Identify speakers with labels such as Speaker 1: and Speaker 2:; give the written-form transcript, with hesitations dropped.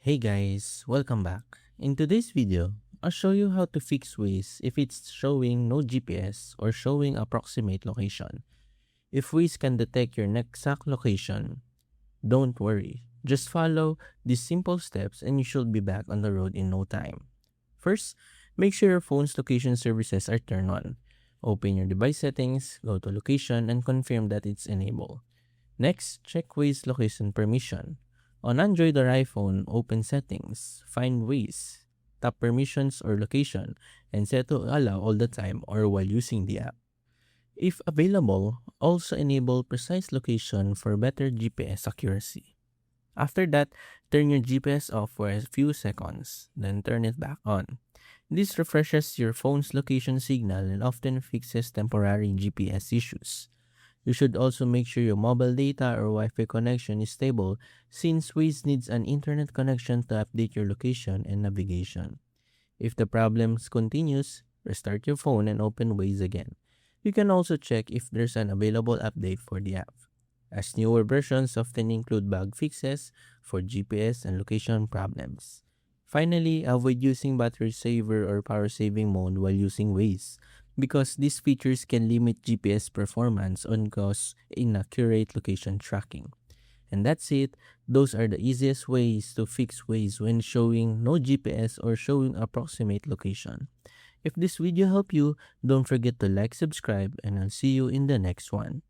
Speaker 1: Hey guys, welcome back. In today's video, I'll show you how to fix Waze if it's showing no GPS or showing approximate location. If Waze can detect your exact location, don't worry. Just follow these simple steps and you should be back on the road in no time. First, make sure your phone's location services are turned on. Open your device settings, go to location, and confirm that it's enabled. Next, check Waze location permission. On Android or iPhone, open Settings, find Waze, tap Permissions or Location, and set to allow all the time or while using the app. If available, also enable Precise Location for better GPS accuracy. After that, turn your GPS off for a few seconds, then turn it back on. This refreshes your phone's location signal and often fixes temporary GPS issues. You should also make sure your mobile data or Wi-Fi connection is stable since Waze needs an internet connection to update your location and navigation. If the problem continues, restart your phone and open Waze again. You can also check if there's an available update for the app, as newer versions often include bug fixes for GPS and location problems. Finally, avoid using battery saver or power saving mode while using Waze, because these features can limit GPS performance and cause inaccurate location tracking. And that's it. Those are the easiest ways to fix Waze when showing no GPS or showing approximate location. If this video helped you, don't forget to like, subscribe, and I'll see you in the next one.